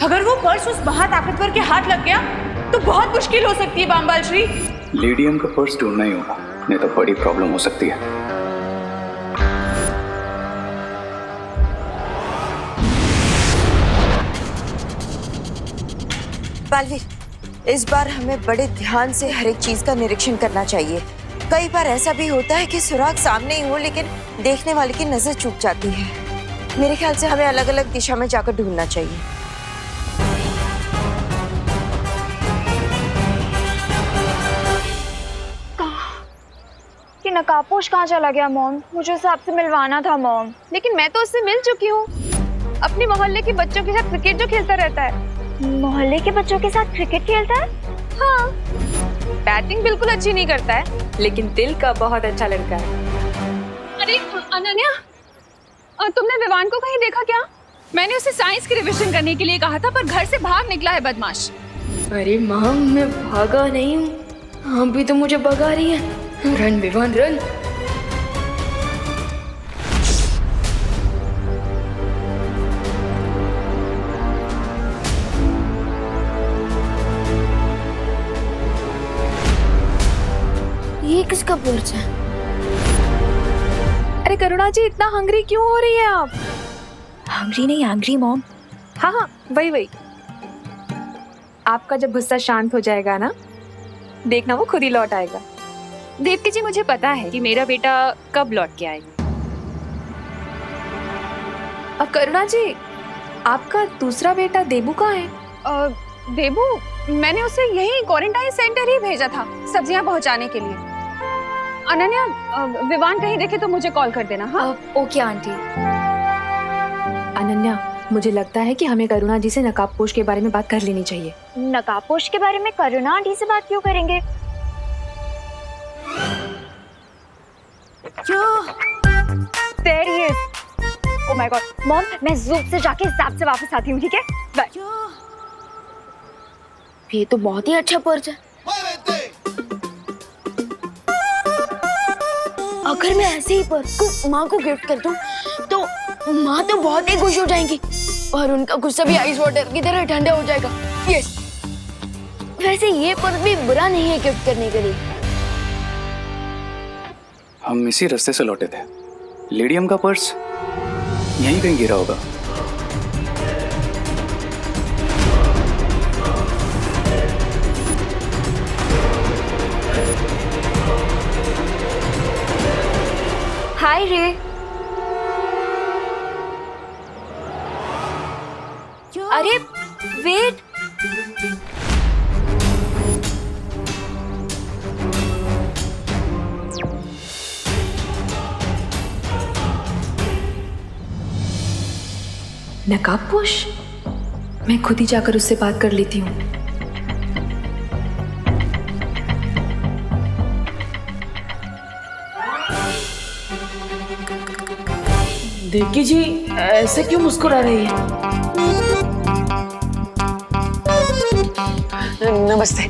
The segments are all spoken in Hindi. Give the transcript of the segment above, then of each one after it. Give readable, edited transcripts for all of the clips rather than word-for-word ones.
अगर वो पर्स उस महाताकतवर के हाथ लग गया तो बहुत मुश्किल हो सकती है बामबाल श्री। लेडियम का पर्स ढूंढना ही होगा, नहीं तो बड़ी प्रॉब्लम हो सकती है। बालवीर, इस बार हमें बड़े ध्यान से हर एक चीज का निरीक्षण करना चाहिए। कई बार ऐसा भी होता है कि सुराग सामने ही हो लेकिन देखने वाले की नजर चूक जाती है। मेरे ख्याल से हमें अलग अलग दिशा में जाकर ढूंढना चाहिए। कि नकाबपोश कहाँ चला गया मॉम? मुझे उससे आपसे मिलवाना था मॉम। लेकिन मैं तो उससे मिल चुकी हूँ। अपने मोहल्ले के बच्चों के साथ क्रिकेट जो खेलता रहता है। मोहल्ले के बच्चों के साथ क्रिकेट खेलता है? हाँ। बैटिंग बिल्कुल अच्छी नहीं करता है, लेकिन दिल का बहुत अच्छा लड़का है। अरे अनन्या, तुमने विवान को कहीं देखा क्या? मैंने उसे साइंस की रिविजन करने के लिए कहा था, पर घर से बाहर निकला है बदमाश। अरे माँ, मैं भागा नहीं हूँ, आप भी तो मुझे भगा रही है। Run Vivaan run. ये किसका पर्स है? अरे करुणा जी, इतना हंग्री क्यों हो रही है आप? हंग्री नहीं, एंग्री मॉम। हाँ हाँ, वही। आपका जब गुस्सा शांत हो जाएगा ना, देखना वो खुद ही लौट आएगा। देवकी जी, मुझे पता है कि मेरा बेटा कब लौट के आएगा। अब करुणा जी, आपका दूसरा बेटा देबू कहाँ है? देबू, मैंने उसे यही क्वारंटाइन सेंटर ही भेजा था सब्जियां पहुंचाने के लिए। अनन्या, विवान कहीं देखे तो मुझे कॉल कर देना। हाँ ओके आंटी। अनन्या, मुझे लगता है कि हमें करुणा जी से नकाबपोश के बारे में बात कर लेनी चाहिए। नकाबपोश के बारे में करुणा आंटी से बात क्यों करेंगे? There he is. Oh my God. Mom, मैं ज़ूम से जाके हिसाब से वापस आती हूँ, ठीक है? बाय। ये तो बहुत ही अच्छा पर्स है। अगर मैं ऐसे ही पर्स को माँ को गिफ्ट कर दूँ तो माँ तो बहुत ही खुश हो जाएंगी और उनका गुस्सा भी आइस वाटर की तरह ठंडा हो जाएगा। यस। वैसे ये पर्स भी बुरा नहीं है गिफ्ट करने के लिए। हम इसी रास्ते से लौटे थे। लेडियम का पर्स यहीं कहीं गिरा होगा। हाय रे। अरे वेट, नकाबपोश? मैं खुद ही जाकर उससे बात कर लेती हूँ। देवकी जी ऐसे क्यों मुस्कुरा रही है? नमस्ते।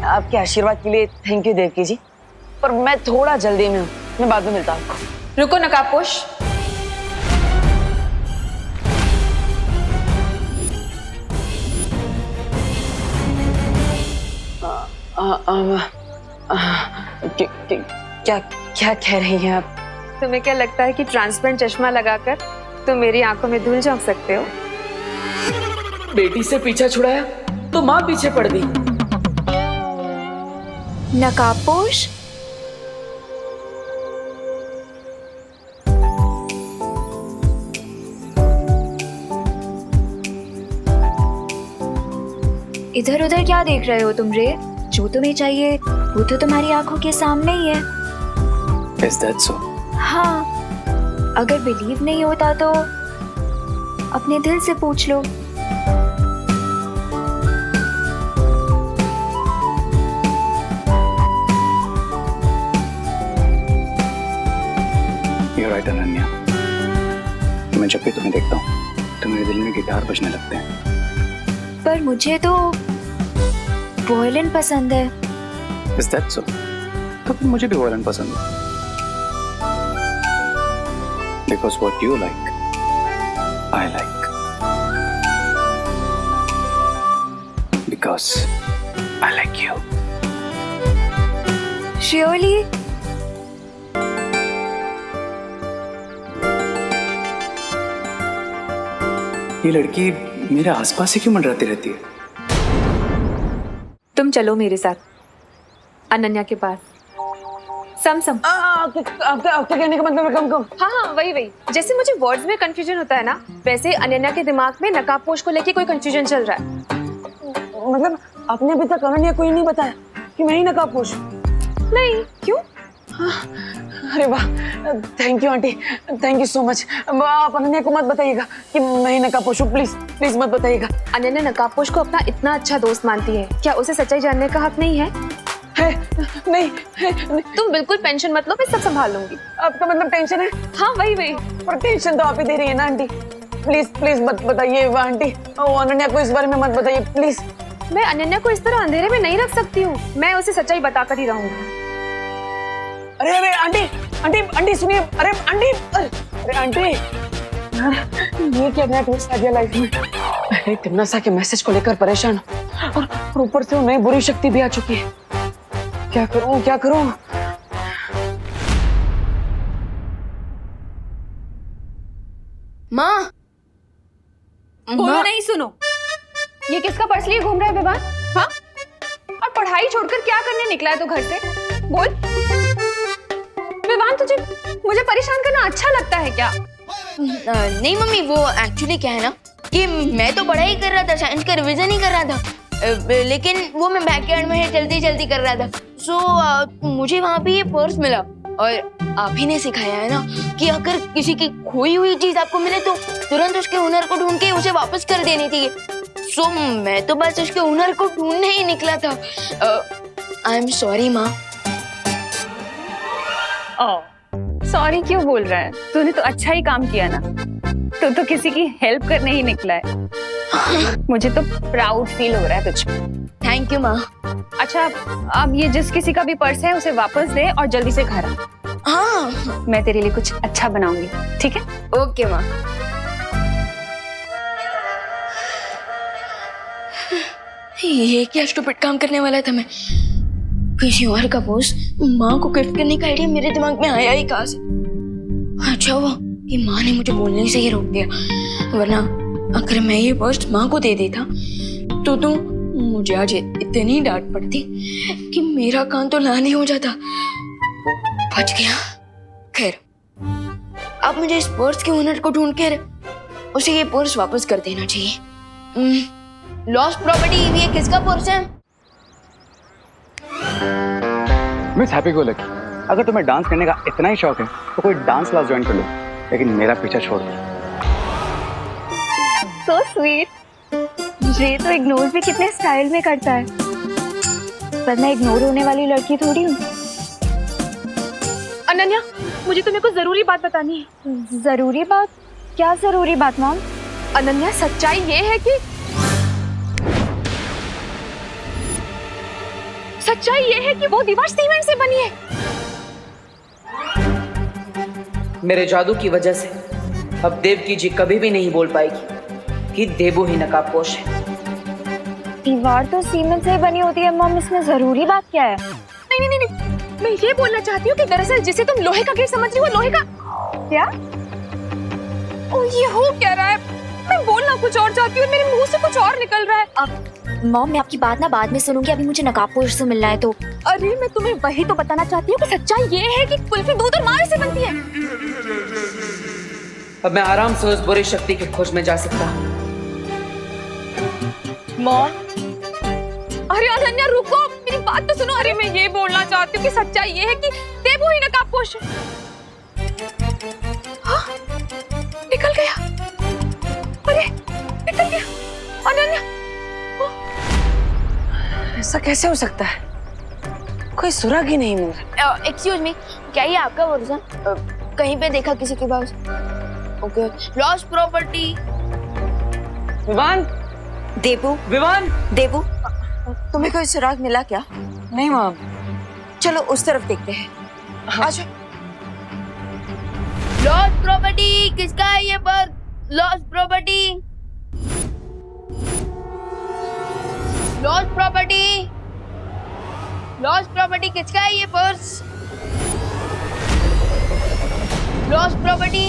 आपके आशीर्वाद के लिए थैंक यू देवकी जी, पर मैं थोड़ा जल्दी में हूँ, मैं बाद में मिलता हूँ आपको। रुको नकाबपोश। क्या क्या कह रही हैं आप? तुम्हें क्या लगता है कि ट्रांसपेरेंट चश्मा लगाकर तुम मेरी आंखों में धूल झोंक सकते हो? बेटी से पीछा छुड़ाया तो माँ पीछे पड़ गई। नकाबपोश? इधर उधर क्या देख रहे हो तुम रे? जो तुम्हें चाहिए वो तो तुम्हारी आंखों के सामने ही है। Is that so? हाँ, अगर बिलीव नहीं होता तो अपने दिल से पूछ लो। You're right, Ananya. मैं जब भी तुम्हें देखता हूँ तो मेरे दिल में गिटार बजने लगते हैं। पर मुझे तो वॉयलिन पसंद है। Is that so? तो फिर मुझे भी वॉयलिन पसंद है। Because what you like, I like. Because I like you. Surely? ये लड़की मेरे आसपास ही क्यों मंडराती रहती है? तुम चलो मेरे साथ अनन्या के पास। सम आपके कहने का मतलब है कम। हाँ हाँ वही जैसे मुझे वर्ड्स में कंफ्यूजन होता है ना, वैसे अनन्या के दिमाग में नकाबपोश को लेके कोई कंफ्यूजन चल रहा है। मतलब आपने अभी तक अनन्या को ही नहीं बताया कि मैं ही नकाबपोश हूँ? नहीं, क्यों? अरे वाह, thank you aunty, thank you so much. आप अनन्या को मत बताइएगा कि मैं ही नकाबपोश हूँ, प्लीज मत बताइएगा। अनन्या नकाबपोश को अपना इतना अच्छा दोस्त मानती है, क्या उसे सच्चाई जानने का हक नहीं है? नहीं। तुम बिल्कुल टेंशन मत लो, मैं सब संभाल लूंगी। आपका मतलब टेंशन है? हाँ वही पर टेंशन तो आप ही दे रही है ना आंटी। प्लीज मत बताइए आंटी, अनन्या को इस बारे में मत बताइए प्लीज। मैं अनन्या को इस तरह अंधेरे में नहीं रख सकती हूँ, मैं उसे सच्चाई बताकर ही रहूंगी। अरे आंटी सुनिए। अरे आंटी ये क्या नया ट्विस्ट आ गया लाइफ में। पहले तिमनासा के मैसेज को लेकर परेशान और ऊपर से वो नई बुरी शक्ति भी आ चुकी है। क्या करूं? माँ, बोलो नहीं, सुनो। ये किसका पर्स लिए घूम रहा है विवान? हाँ? और पढ़ाई छोड़कर क्या करने निकला है तो घर से? बोल विवान, तुझे मुझे परेशान करना अच्छा लगता है क्या? नहीं मम्मी, वो एक्चुअली क्या है ना कि मैं तो पढ़ाई कर रहा था, साइंस का रिवीजन ही कर रहा था, लेकिन वो मैं बैकयार्ड में जल्दी कर रहा था। सो मुझे वहाँ पे ये पर्स मिला और आप ही ने सिखाया है ना कि अगर किसी की खोई हुई चीज आपको मिले तो तुरंत उसके हुनर को ढूंढ के उसे वापस कर देनी चाहिए। सो मैं तो बस उसके हुनर को ढूंढने ही निकला था। आई एम सॉरी माँ। सॉरी क्यों बोल रहा है? तूने तो अच्छा ही काम किया ना, तू तो किसी की हेल्प करने ही निकला है। मुझे तो प्राउड फील हो रहा है तुझ पे। थैंक यू माँ। अच्छा, अब ये जिस किसी का भी पर्स है उसे वापस दे और जल्दी से घर आ। हाँ, मैं तेरे लिए कुछ अच्छा बनाऊंगी, ठीक है? ओके माँ। ये क्या स्टूपिड काम करने वाला था मैं। किसी और का पर्स माँ को गिफ्ट करने का आइडिया मेरे दिमाग में आया ही कहाँ से। अच्छा हुआ कि माँ ने मुझे बोलने से ही रोक दिया, वरना अगर मैं ये पर्स माँ को दे देता तो मुझे आज इतनी डांट पड़ती कि मेरा कान तो लाल ही हो जाता। बच गया। खैर, अब मुझे इस पर्स के ओनर को ढूंढ कर उसे ये पर्स वापस कर देना चाहिए। लॉस्ट प्रॉपर्टी, ये किसका पर्स है? मिस हैप्पी गो लकी, अगर तुम्हें डांस करने का इतना ही शौक है तो कोई डांस क्लास ज्वाइन कर लो, लेकिन मेरा पीछा छोड़ दो। So sweet। ये तो इग्नोर भी कितने स्टाइल में करता है, पर मैं इग्नोर होने वाली लड़की थोड़ी हूँ। अनन्या, मुझे तुम्हें कुछ जरूरी बात बतानी है। जरूरी बात? क्या जरूरी बात मॉम? अनन्या, सच्चाई ये है कि वो दीवार सीमेंट से बनी है। मेरे जादू की वजह से अब देवकी जी कभी भी नहीं बोल पाएगी कि देवो ही नकाबपोश है। दीवार तो सीमेंट से बनी होती है मॉम, इसमें जरूरी बात क्या है? नहीं, मैं ये बोलना चाहती हूँ कि दरअसल जिसे तुम लोहे का गेट समझ रही हो, लोहे का क्या? ओ, ये हो क्या रहा है? मैं बोलना कुछ और चाहती हूँ, मेरे मुंह से कुछ और निकल रहा है। अब मॉम, मैं आपकी बात ना बाद में सुनूंगी, अभी मुझे नकाबपोश से मिलना है तो। अरे मैं तुम्हें वही तो बताना चाहती हूँ कि सच्चाई ये है कि कुल्फी दूध और मावे से बनती है। अब मैं आराम से उस बुरी शक्ति की खोज में जा सकता हूँ। मॉम, अरे अनन्या रुको, मेरी बात तो सुनो। अरे मैं ये बोलना चाहती हूँ कि सच्चाई ये है कि देवो ही नकाबपोश है। हाँ, निकल गया। अरे निकल गया। अनन्या, ऐसा कैसे हो सकता है? कोई सुराग ही नहीं मिल रहा। एक्सक्यूज मी, क्या ये आपका वर्जन कहीं पे देखा किसी के पास? Okay, lost property. Vivaan, Devu, तुम्हें कोई सुराग मिला क्या? नहीं माँ। चलो उस तरफ देखते हैं। हाँ। Lost property. प्रॉपर्टी किसका है ये purse? Lost property, lost property, lost property किसका है ये पर्स? Lost property.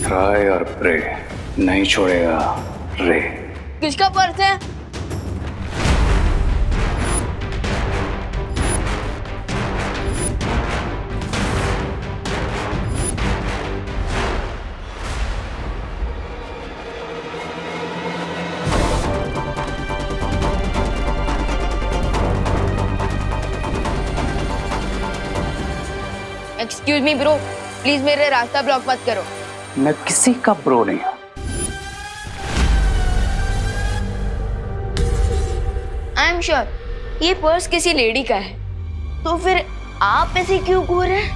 ट्राई और प्रे, नहीं छोड़ेगा रे। किसका पर्स है? एक्सक्यूज मी ब्रो, प्लीज मेरे रास्ता ब्लॉक मत करो। मैं किसी का ब्रो नहीं हूं। आई एम श्योर ये पर्स किसी लेडी का है, तो फिर आप ऐसे क्यों घूर रहे हैं?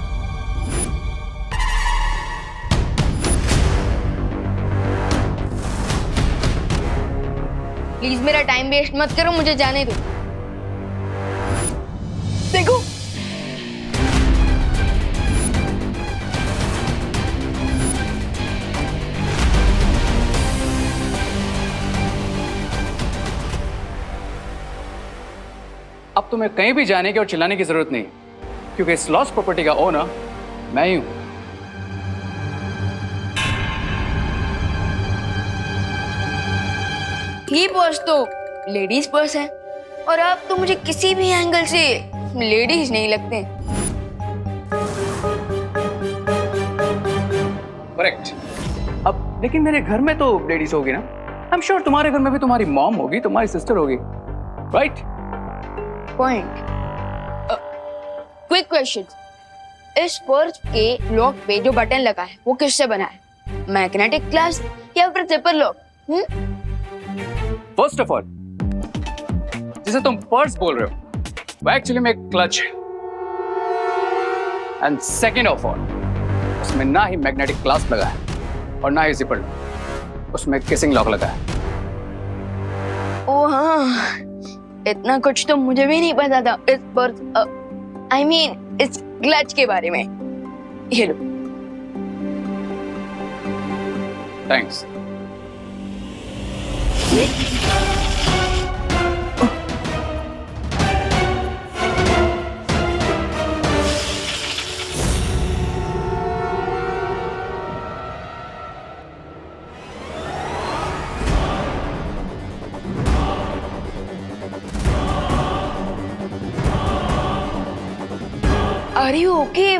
प्लीज मेरा टाइम वेस्ट मत करो, मुझे जाने दो। देखो अब तुम्हें कहीं भी जाने की और चिल्लाने की जरूरत नहीं, क्योंकि इस लॉस्ट प्रॉपर्टी का ओनर मैं ही हूं। ये पर्स तो लेडीज पर्स है, और आप तो मुझे किसी भी एंगल से लेडीज नहीं लगते। करेक्ट। अब लेकिन मेरे घर में तो लेडीज होगी ना। आई एम श्योर तुम्हारे घर में भी तुम्हारी मॉम होगी, तुम्हारी सिस्टर होगी, राइट? पॉइंट। क्विक क्वेश्चन, इस पर्स के लॉक पे जो बटन लगा है वो किससे बना है? मैग्नेटिक ग्लास या फिर zipper lock? First of all, जिसे तुम पर्स बोल रहे हो वो एक्चुअली में क्लच है। एंड सेकेंड ऑफ ऑल, उसमें ना ही मैग्नेटिक ग्लास लगा है और ना ही जिपर लॉक, उसमें किसिंग लॉक लगा है। ओ हाँ, इतना कुछ तो मुझे भी नहीं पता था इस पर्स आई मीन इस क्लच के बारे में। ये लो। थैंक्स। Are you okay?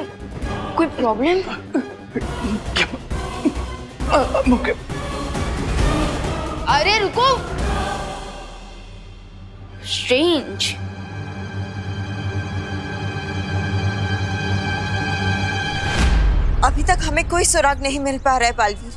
कोई प्रॉब्लम? ओके। अरे रुको, स्ट्रेंज। अभी तक हमें कोई सुराग नहीं मिल पा रहा है बालवीर।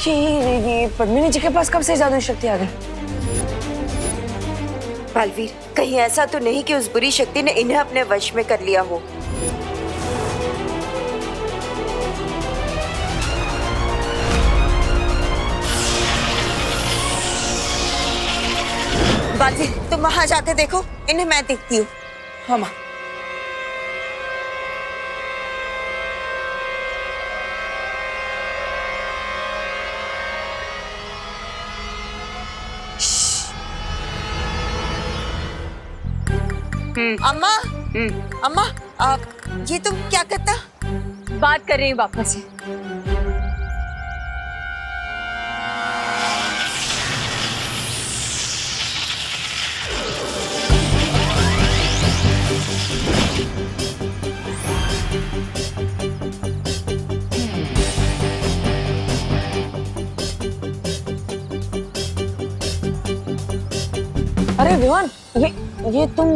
ये पद्मिनी जी के पास कब से जादू शक्ति आ गई? बालवीर, कहीं ऐसा तो नहीं कि उस बुरी शक्ति ने इन्हें अपने वश में कर लिया हो। बालवीर, तुम वहां जाके देखो, इन्हें मैं देखती हूँ। हाँ माँ। अम्मा, अम्मा, ये तुम क्या करता? बात कर रही हूँ पापा से। अरे विवान, ये तुम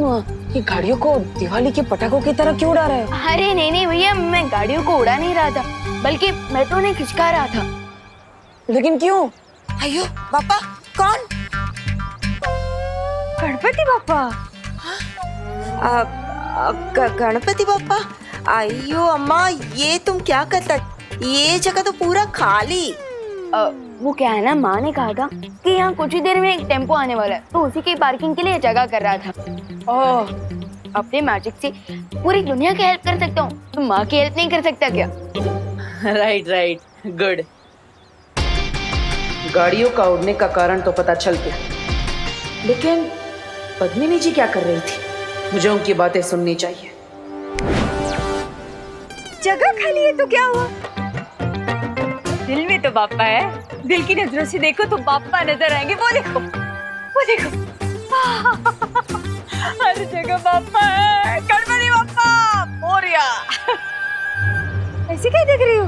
ये गाड़ियों को दिवाली के पटाखों की तरह क्यों उड़ा रहे हो? अरे नहीं नहीं भैया, मैं गाड़ियों को उड़ा नहीं रहा था, बल्कि मैं तो उन्हें खिंचका रहा था। लेकिन क्यों? अयो पापा, कौन? गणपति बापा। गणपति बापा? अयो अम्मा, ये तुम क्या करता? ये जगह तो पूरा खाली। वो क्या है ना, माँ ने कहा था कि यहाँ कुछ ही देर में एक टेम्पो आने वाला है, तो उसी की पार्किंग के लिए जगह कर रहा था। ओह, अपने मैजिक से पूरी दुनिया की हेल्प कर सकता हूँ, तो माँ की हेल्प नहीं कर सकता क्या? Right, good. गाड़ियों का उड़ने का कारण तो पता चल गया, लेकिन पद्मिनी जी क्या कर रही थी? मुझे उनकी बातें सुननी चाहिए। जगह खाली है तो क्या हुआ? दिल में तो बापा है, दिल की नजरों से देखो तो बापा नजर आएंगे। वो देखो, वो देखो, हर जगह बापा है। गणपति बापा मोरिया। ऐसे क्या देख रही हो?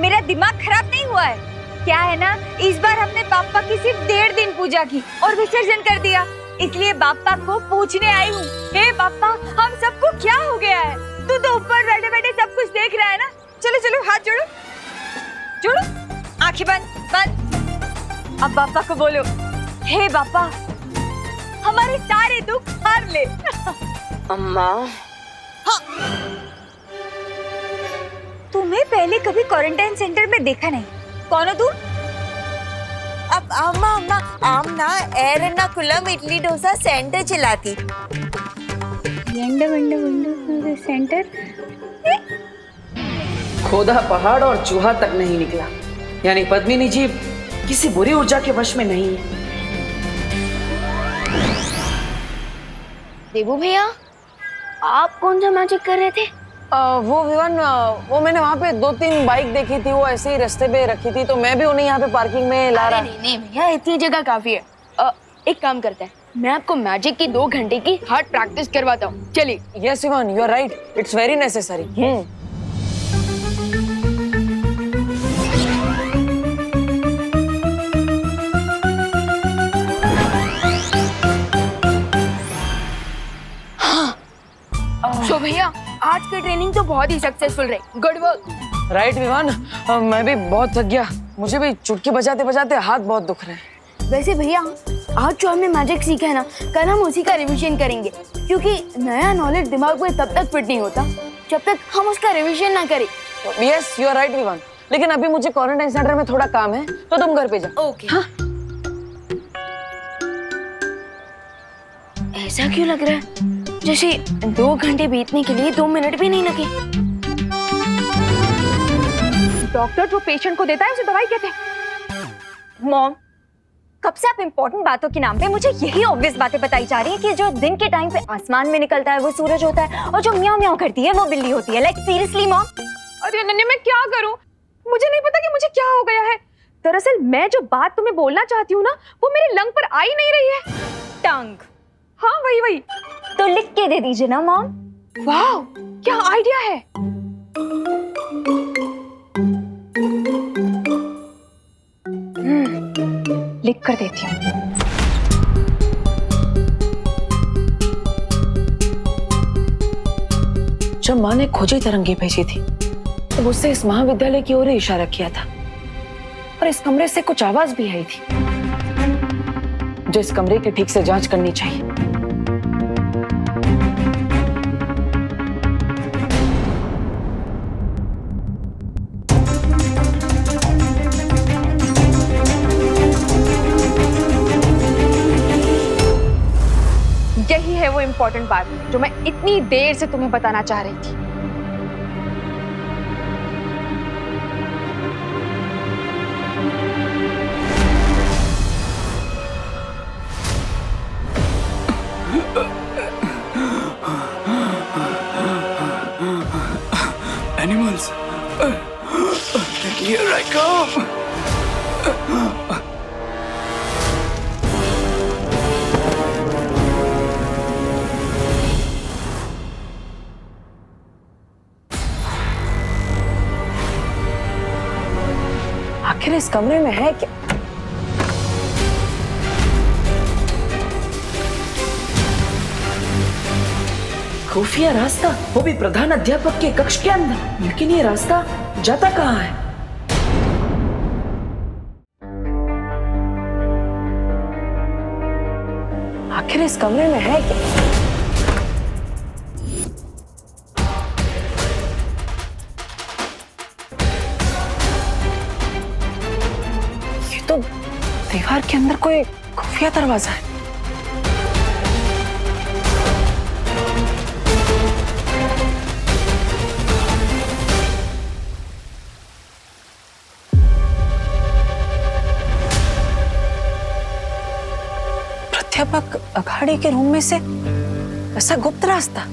मेरा दिमाग खराब नहीं हुआ है क्या? है ना, इस बार हमने बापा की सिर्फ 1.5 दिन पूजा की और विसर्जन कर दिया, इसलिए बापा को पूछने आई हूँ। हे बापा, हम सबको क्या हो गया है? तू तो ऊपर बैठे बैठे सब कुछ देख रहा है ना। चलो चलो, हाथ जोड़ो, जोड़ो, आंखें बंद बंद। अब बापा को बोलो, हे बापा, हमारे सारे दुख हार ले। अम्मा, तुम्हें पहले कभी क्वारंटाइन सेंटर में देखा नहीं। कौन हो तू? अब अम्मा आमना एर्नाकुलम इडली डोसा सेंटर चलाती। सेंटर? खोदा पहाड़ और चूहा तक नहीं निकला, यानी पद्मिनी जी किसी बुरी ऊर्जा के वश में नहीं है। देवू भैया, आप कौन सा मैजिक कर रहे थे? वो विवान, वो मैंने वहाँ पे 2-3 बाइक देखी थी, वो ऐसे ही रास्ते पे रखी थी, तो मैं भी उन्हें यहाँ पे पार्किंग में ला रहा। नहीं नहीं भैया, इतनी जगह काफी है। एक काम करते हैं, मैं आपको मैजिक की 2 घंटे की हार्ड प्रैक्टिस करवाता हूँ, चलिए। Yes Vivaan, you are right, it's very necessary. So भैया, आज की ट्रेनिंग तो बहुत ही सक्सेसफुल रही, गुड वर्क। राइट विवान, मैं भी बहुत थक गया, मुझे भी चुटकी बजाते बजाते हाथ बहुत दुख रहे हैं। वैसे भैया, आज जो हमने मैजिक सीखा है ना, कल हम उसी का रिवीजन करेंगे, क्योंकि नया नॉलेज दिमाग में तब तक फिट नहीं होता जब तक हम उसका रिवीजन ना करें। Yes, you are right Vivaan, लेकिन अभी मुझे क्वारंटाइन सेंटर में थोड़ा काम है, तो तुम घर पे जाओ। ओके। हाँ? ऐसा क्यों लग रहा है जैसे 2 घंटे बीतने के लिए 2 मिनट भी नहीं लगे? डॉक्टर जो पेशेंट को देता है उसे दवाई कहते हैं। मॉम, कब से आप इम्पोर्टेंट बातों के नाम पे मुझे यही ऑब्वियस बातें बताई जा रही है कि जो दिन के टाइम पे आसमान में निकलता है वो सूरज होता है, और जो म्याऊं म्याऊं करती है वो बिल्ली होती है। Like seriously mom. अरे अनन्या, मैं क्या करूं? मुझे नहीं पता कि मुझे क्या हो गया है। दरअसल मैं जो बात तुम्हें बोलना चाहती हूँ ना, वो मेरे लंग पर आ ही नहीं रही है। टंग? हाँ, वही। तो लिख के दे दीजिए ना मॉम। वाह, क्या आइडिया है। लिख कर देती हूँ। जब माँ ने खोजी तरंगी भेजी थी, तो उससे इस महाविद्यालय की ओर इशारा किया था, और इस कमरे से कुछ आवाज भी आई थी, जो इस कमरे की ठीक से जांच करनी चाहिए। यही है वो इम्पोर्टेंट बात जो मैं इतनी देर से तुम्हें बताना चाह रही थी। Animals. Here I come. आखिर इस कमरे में है क्या? खुफिया रास्ता, वो भी प्रधान अध्यापक के कक्ष के अंदर। लेकिन ये रास्ता जाता कहाँ है? आखिर इस कमरे में है क्या? ये तो दीवार के अंदर कोई खुफिया दरवाजा है। प्राध्यापक अखाड़े के रूम में से ऐसा गुप्त रास्ता।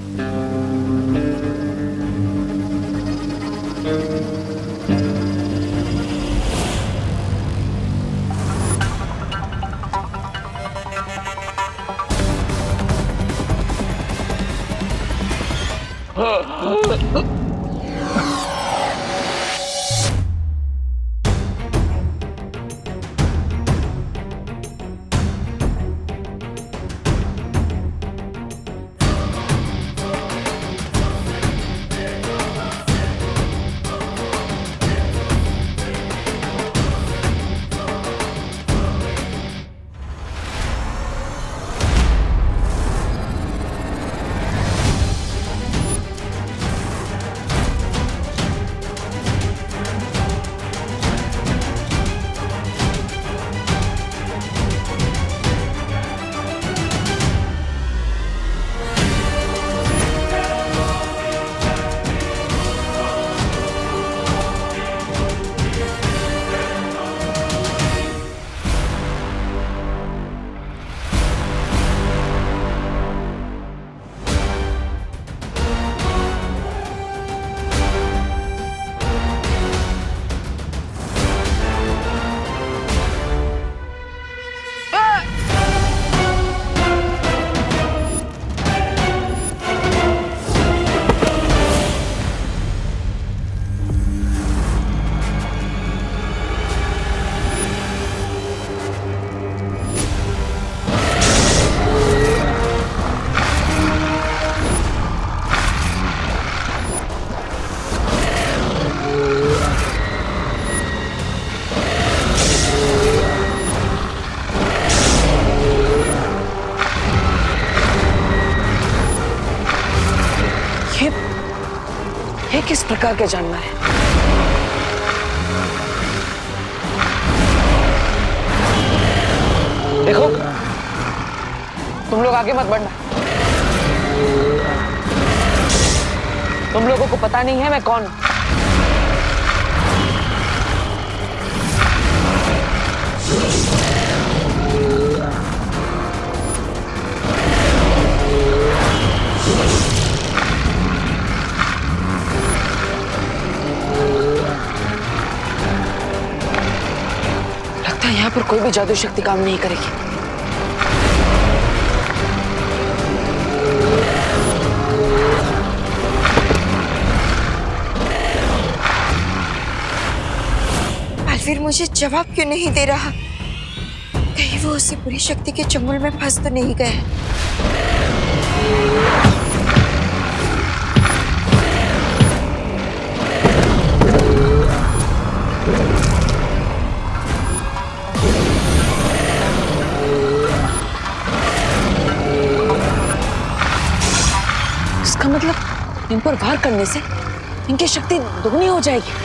ये किस प्रकार के जानवर है? देखो, तुम लोग आगे मत बढ़ना। तुम लोगों को पता नहीं है मैं कौन हूं। यहाँ पर कोई भी जादू शक्ति काम नहीं करेगी। अलवीर मुझे जवाब क्यों नहीं दे रहा? कहीं वो उसी बुरी शक्ति के चंगुल में फंस तो नहीं गए? इसका मतलब इन पर वार करने से इनकी शक्ति दोगुनी हो जाएगी।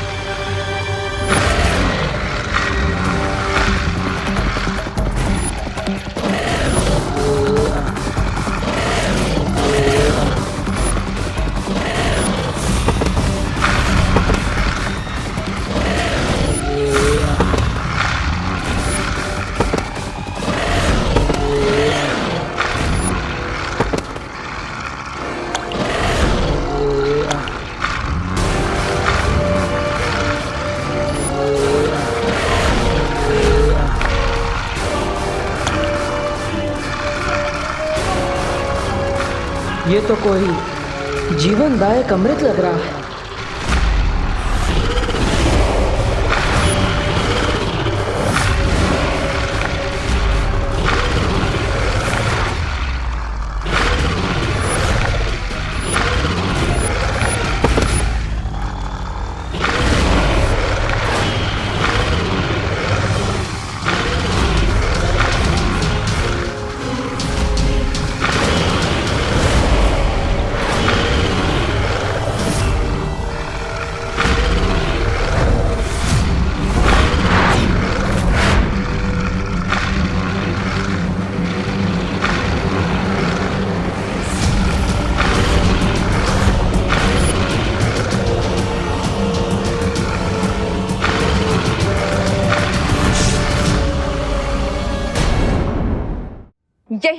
ये तो कोई जीवनदायक अमृत लग रहा है।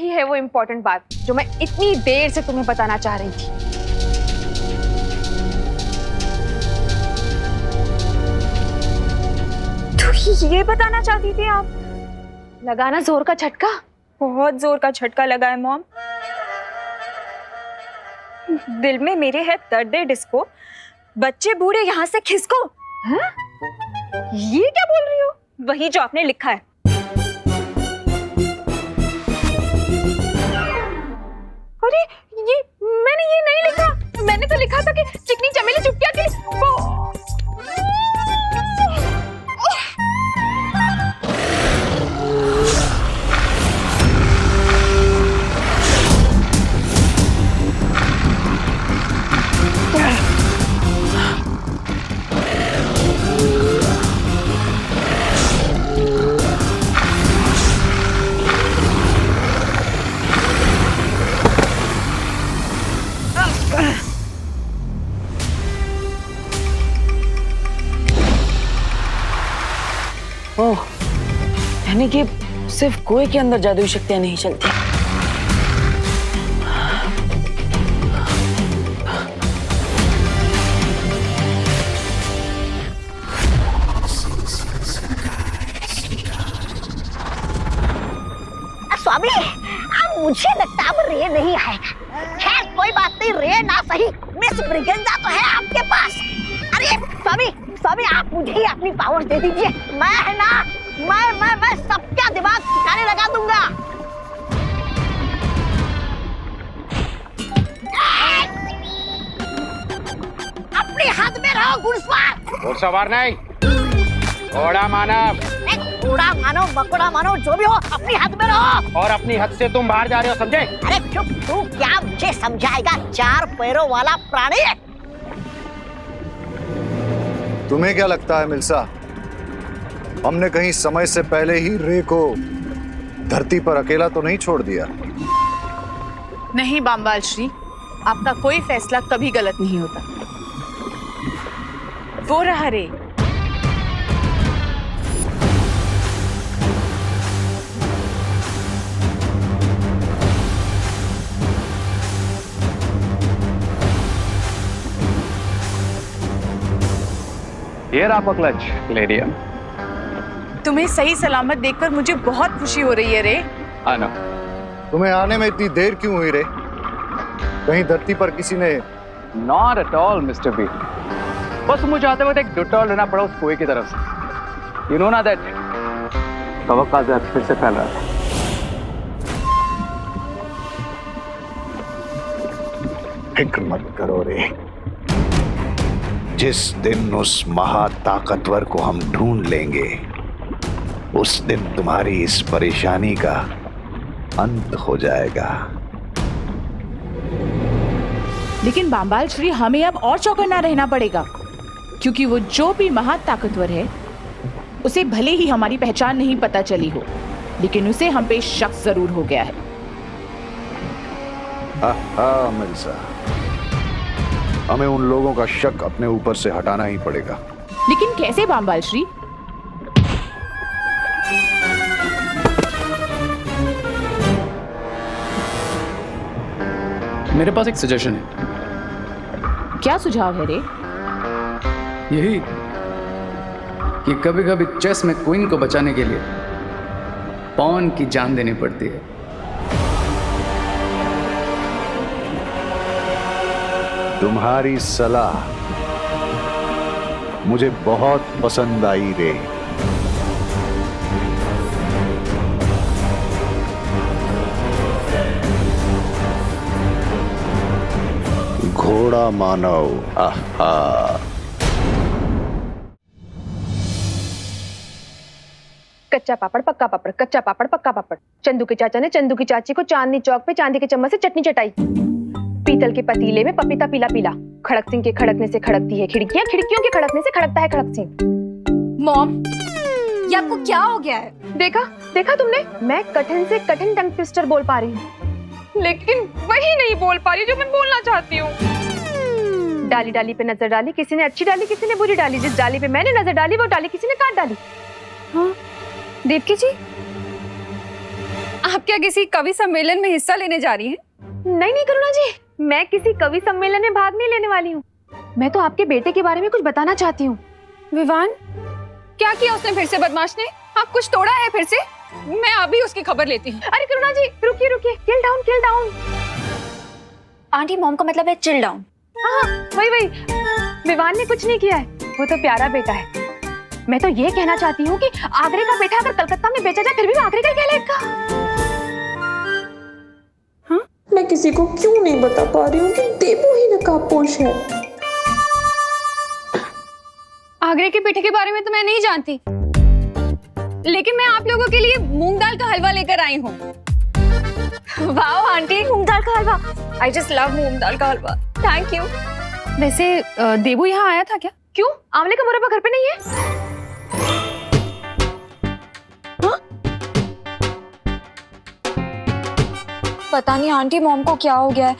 ही है वो इम्पोर्टेंट बात जो मैं इतनी देर से तुम्हें बताना चाह रही थी। तो ये बताना चाहती थी आप? लगाना जोर का झटका। बहुत जोर का झटका लगा है मॉम। दिल में मेरे है दर्द डिस्को, बच्चे बूढ़े यहाँ से खिसको। हाँ? ये क्या बोल रही हो? वही जो आपने लिखा है। अरे ये मैंने ये नहीं लिखा। मैंने तो लिखा था कि चिकनी चमेली चुपकिया के वो। ओह, यानी कि सिर्फ कुएं के अंदर जादुई शक्तियां नहीं चलती। स्वामी, अब मुझे लगता है अब रे नहीं आएगा। खैर कोई बात नहीं, रे ना सही, मिस ब्रिगेंजा तो है आपके पास। अरे स्वामी, स्वामी आप मुझे ही अपनी पावर्स दे दीजिए। मैं है ना, मैं सबका दिमाग ठिकाने लगा दूंगा। अपनी हद में रहो घुड़सवार। घुड़सवार नहीं, घोड़ा मानव। घोड़ा मानो बकोड़ा मानो जो भी हो, अपनी हद में रहो। और अपनी हद से तुम बाहर जा रहे हो, समझे? अरे चुप, तू क्या मुझे समझाएगा, 4 पैरों वाला प्राणी। तुम्हें क्या लगता है मिल्सा, हमने कहीं समय से पहले ही रे को धरती पर अकेला तो नहीं छोड़ दिया? नहीं बामवाल श्री, आपका कोई फैसला कभी गलत नहीं होता। वो रहा रे। Here आप क्लच लेडियम। तुम्हें सही सलामत देखकर मुझे बहुत खुशी हो रही है रे। आना। तुम्हें आने में इतनी देर क्यों हुई रे? कहीं धरती पर किसी ने? Not at all, Mr. B. बस मुझे आते वक्त एक डिटॉल लेना पड़ा उस कुएं की तरफ से। You know ना that तवक्का फिर से फैल रहा था। फिक्र मत करो रे, जिस दिन उस महाताकतवर को हम ढूंढ लेंगे उस दिन तुम्हारी इस परेशानी का अंत हो जाएगा। लेकिन बामवाल श्री, हमें अब और चौकन्ना रहना पड़ेगा, क्योंकि वो जो भी महाताकतवर है उसे भले ही हमारी पहचान नहीं पता चली हो, लेकिन उसे हम पे शक जरूर हो गया है। मिर्जा, हमें उन लोगों का शक अपने ऊपर से हटाना ही पड़ेगा। लेकिन कैसे बामवाल श्री? मेरे पास एक सजेशन है। क्या सुझाव है रे? यही कि कभी कभी चेस में क्वीन को बचाने के लिए पॉन की जान देनी पड़ती है। तुम्हारी सलाह मुझे बहुत पसंद आई रे। घोड़ा मानव। आहा। कच्चा पापड़ पक्का पापड़, कच्चा पापड़ पक्का पापड़। चंदू के चाचा ने चंदू की चाची को चांदनी चौक पे चांदी के चम्मच से चटनी चटाई। पीतल के पतीले में पपीता पीला पीला। खड़क सिंह के खड़कने से खड़कती है खिड़कियां, खिड़कियों के खड़कने से खड़कता है खड़क सिंह। मॉम, ये आपको क्या हो गया है? देखा देखा तुमने, मैं कठिन से कठिन टंग ट्विस्टर बोल पा रही हूँ, लेकिन वही नहीं बोल पा रही जो मैं बोलना चाहती हूँ। डाली डाली पे नजर डाली, किसी ने अच्छी डाली किसी ने बुरी डाली। जिस डाली पे मैंने नजर डाली वो डाली किसी ने काट डाली। हाँ देवकी जी, आप क्या किसी कवि सम्मेलन में हिस्सा लेने जा रही हैं? नहीं नहीं करुणा जी, मैं किसी कवि सम्मेलन में भाग नहीं लेने वाली हूँ। मैं तो आपके बेटे के बारे में कुछ बताना चाहती हूँ। विवान, क्या किया उसने फिर से बदमाश ने? हाँ, कुछ तोड़ा है फिर से? मैं अभी उसकी खबर लेती हूँ। अरे करुणा जी रुकिए रुकिए, chill down chill down. Aunty mom का मतलब है चिल डाउन। हाँ वही वही, विवान ने कुछ नहीं किया है, वो तो प्यारा बेटा है। मैं तो ये कहना चाहती हूँ कि आगरे का बेटा अगर कलकत्ता में बेचा जाए फिर भी वो आगरे का कहलाएगा। हाँ? मैं किसी को क्यों नहीं बता पा रही हूँ कि देवू ही नकाबपोश है। आगरे के पेठे के बारे में तो मैं नहीं जानती, लेकिन मैं आप लोगों के लिए मूंग दाल का हलवा लेकर आई हूँ। वाह आंटी, मूंग दाल का हलवा! आई जस्ट लव मूंग दाल का हलवा। Thank you. वैसे देबू यहाँ आया था क्या? क्यों, आंवले का मुरब्बा घर पे नहीं है? पता नहीं आंटी मॉम को क्या हो गया है,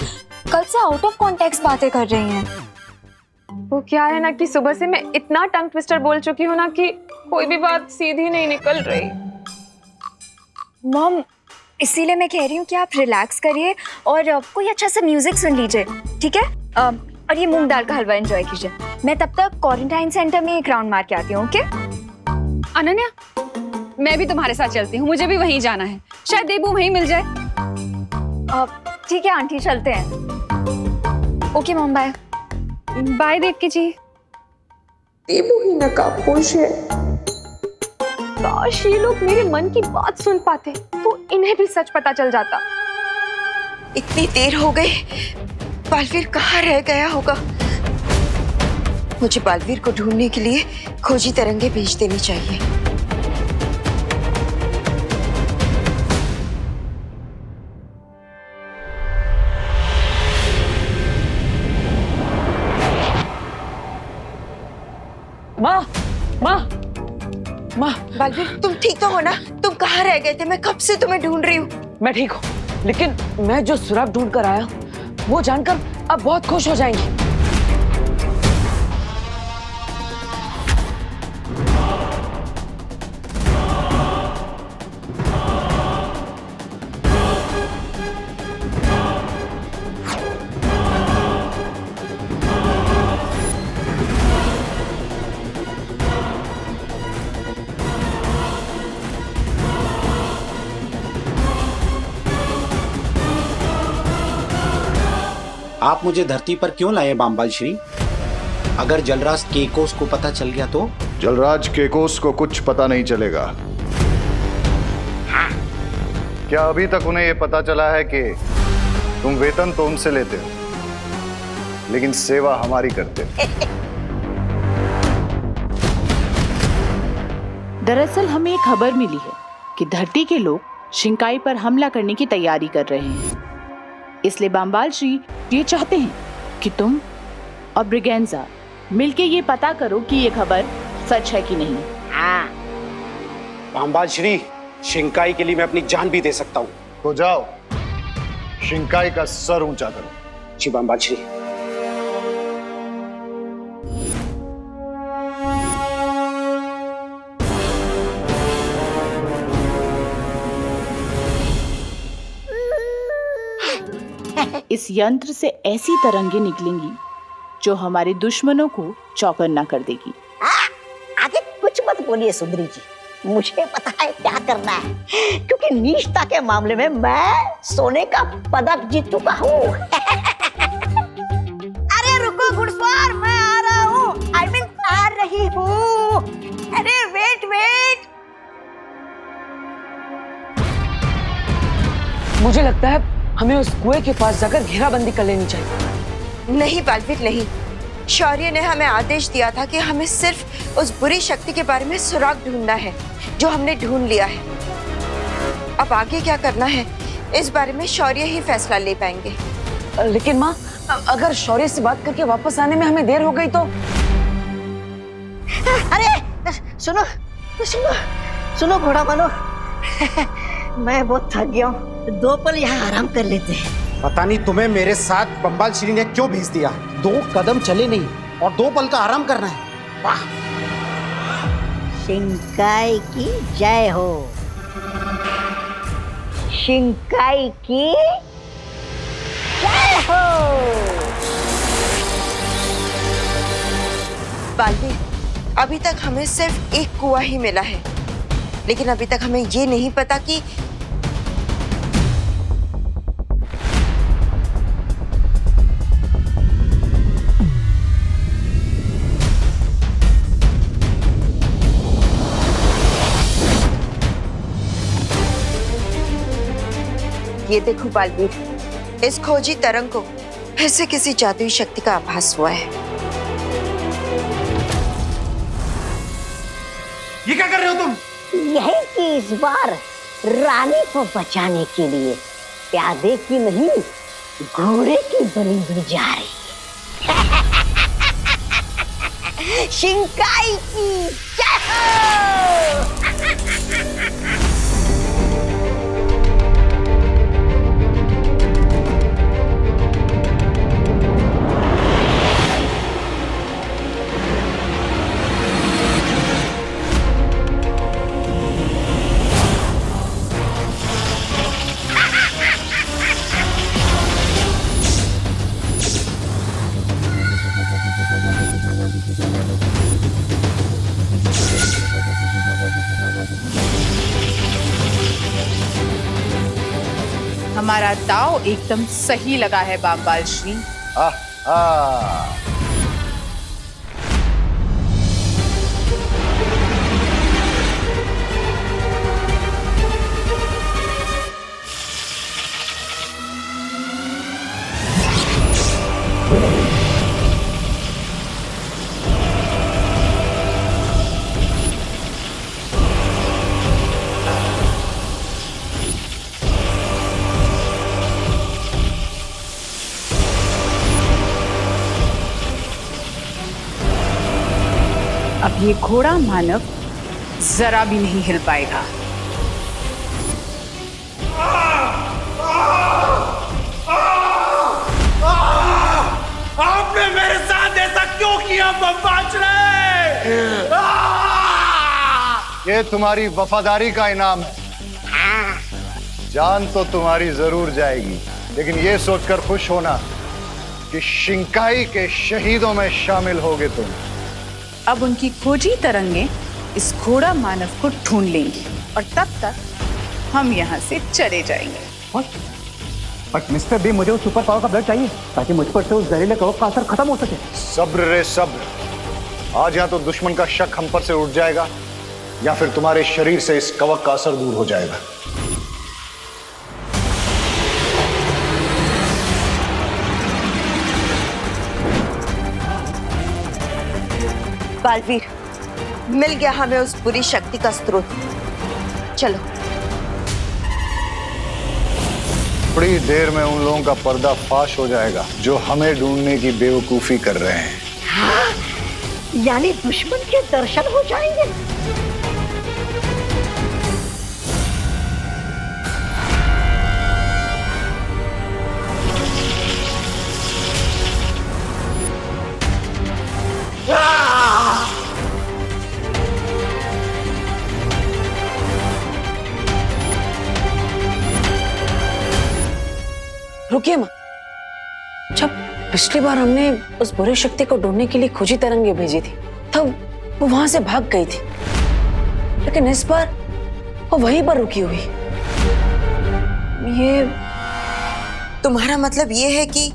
कल से आउट ऑफ कॉन्टेक्स्ट बातें कर रही हैं। वो क्या है ना कि सुबह से मैं इतना टंग ट्विस्टर बोल चुकी हूँ ना कि कोई भी बात सीधी नहीं निकल रही। मॉम, इसीलिए मैं कह रही हूँ कि आप रिलैक्स करिए और कोई अच्छा सा म्यूजिक सुन लीजिए, ठीक है? और ये मूंग दाल का हलवा एंजॉय कीजिए। मैं तब तक क्वारंटाइन सेंटर में एक राउंड मार के आती हूँ, ओके? अनन्या, मैं भी तुम्हारे साथ चलती हूँ, मुझे भी वहीं जाना है। शायद देबू वहीं मिल जाए। ठीक है आंटी, चलते हैं। Okay mom, bye. Bye Devki ji. Devu ही नकाबपोश है। काश ये लोग मेरे मन की बात सुन पाते तो इन्हें भी सच पता चल जाता। इतनी देर हो गई, बालवीर कहाँ रह गया होगा? मुझे बालवीर को ढूंढने के लिए खोजी तरंगे भेज देनी चाहिए। माँ माँ माँ, बालवीर, तुम ठीक तो हो ना? तुम कहाँ रह गए थे? मैं कब से तुम्हें ढूंढ रही हूँ। मैं ठीक हूँ, लेकिन मैं जो सुराग ढूंढ कर आया वो जानकर अब बहुत खुश हो जाएंगी। आप मुझे धरती पर क्यों लाए बाम्बाल श्री? अगर जलराज केकोस को पता चल गया तो? जलराज केकोस को कुछ पता नहीं चलेगा। क्या अभी तक उन्हें यह पता चला है कि तुम वेतन तो उनसे लेते हो, लेकिन सेवा हमारी करते हो? दरअसल हमें एक खबर मिली है कि धरती के लोग शिंकाई पर हमला करने की तैयारी कर रहे हैं। इसलिए बाम्बाल श्री ये चाहते हैं कि तुम और ब्रिगेंजा मिलके ये पता करो कि ये खबर सच है कि नहीं। हाँ। बाम्बाल श्री, शिंकाई के लिए मैं अपनी जान भी दे सकता हूँ। तो जाओ, शिंकाई का सर ऊंचा करो। जी बाम्बाल श्री। इस यंत्र से ऐसी तरंगे निकलेंगी जो हमारे दुश्मनों को चौकन्ना कर देगी। आगे कुछ मत बोलिए सुंदरी जी, मुझे पता है क्या करना है, क्योंकि निष्ठा के मामले में मैं सोने का पदक जीत चुका हूँ। अरे रुको घुड़सवार, मैं आ रहा हूँ। आई मीन आ रही हूँ। अरे वेट वेट। मुझे लगता है हमें उस कुएं के पास जाकर घेराबंदी कर लेनी चाहिए। नहीं बालवीर, नहीं। शौर्य ने हमें आदेश दिया था कि हमें सिर्फ उस बुरी शक्ति के बारे में सुराग ढूंढना है, जो हमने ढूंढ लिया है। अब आगे क्या करना है, इस बारे में शौर्य ही फैसला ले पाएंगे। लेकिन माँ, अगर शौर्य से बात करके वापस आने में हमें देर हो गई तो? अरे सुनो सुनो सुनो घोड़ा बनो। मैं बहुत थक गया हूँ, 2 पल यहाँ आराम कर लेते हैं। पता नहीं तुम्हें मेरे साथ बम्बाल श्री ने क्यों भेज दिया। 2 कदम चले नहीं और 2 पल का आराम करना है। वाह। शिंकाई की जय हो। शिंकाई की जय हो। बालवीर, अभी तक हमें सिर्फ एक कुआं ही मिला है, लेकिन अभी तक हमें ये नहीं पता कि ये देखो बालवीर, इस खोजी तरंग को फिर से किसी जादुई शक्ति का आभास हुआ है। ये क्या कर रहे हो तुम? यही कि इस बार रानी को बचाने के लिए प्यादे की नहीं घोड़े की बलि दी जा रही है। शिंकाई की जय हो। हमारा दाव एकदम सही लगा है बामबाल श्री। अब ये घोड़ा मानव जरा भी नहीं हिल पाएगा। आपने मेरे साथ ऐसा क्यों किया बम्बाचरे? ये तुम्हारी वफादारी का इनाम है। जान तो तुम्हारी जरूर जाएगी, लेकिन ये सोचकर खुश होना कि शिंकाई के शहीदों में शामिल होगे तुम। अब उनकी खोजी तरंगे इस घोड़ा मानव को ढूंढ लेंगी और तब तक हम यहाँ से चले जाएंगे। बट मिस्टर बी, मुझे उस सुपर पावर का ब्लड चाहिए ताकि मुझ पर से उस जहरीले कवक का असर खत्म हो सके। सब्र रे सब्र। आज या तो दुश्मन का शक हम पर से उठ जाएगा या फिर तुम्हारे शरीर से इस कवक का असर दूर हो जाएगा। बालवीर, मिल गया हमें उस बुरी शक्ति का स्रोत। चलो। थोड़ी देर में उन लोगों का पर्दा फाश हो जाएगा जो हमें ढूंढने की बेवकूफी कर रहे हैं। हाँ, यानी दुश्मन के दर्शन हो जाएंगे। रुकिए माँ, जब पिछली बार हमने उस बुरी शक्ति को ढूंढने के लिए खोजी तरंगे भेजी थी तब वो वहां से भाग गई थी, लेकिन इस बार वो वहीं पर रुकी हुई। ये तुम्हारा मतलब ये है कि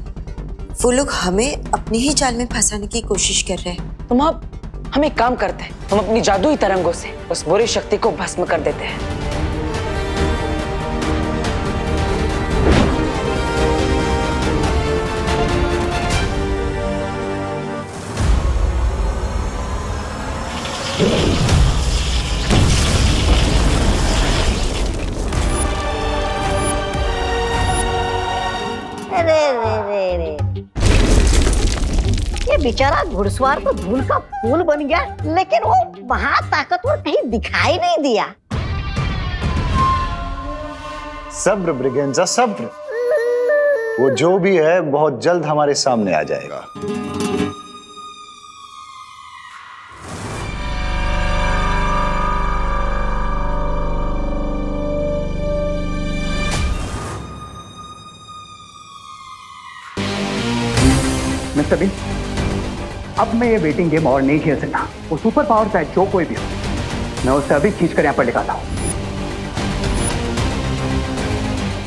वो लोग हमें अपनी ही जाल में फंसाने की कोशिश कर रहे हैं। तुम अब हम एक काम करते हैं, हम अपनी जादुई तरंगों से उस बुरी शक्ति को भस्म कर देते हैं। ये बेचारा घुड़सवार तो धूल का फूल बन गया, लेकिन वो महा ताकतवर कहीं दिखाई नहीं दिया। सब्र ब्रिगेंजा, सब्र। वो जो भी है बहुत जल्द हमारे सामने आ जाएगा। मिस्टर बीन, अब मैं ये वेटिंग गेम और नहीं खेल सकता। वो सुपर पावर चाहे जो कोई भी हो, मैं उसे अभी खींच कर यहाँ पर निकालता हूँ।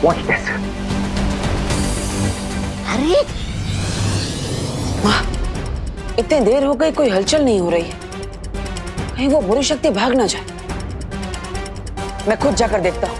Watch this. अरे माँ, इतनी देर हो गई, कोई हलचल नहीं हो रही है। कहीं वो बुरी शक्ति भाग ना जाए। मैं खुद जाकर देखता हूँ।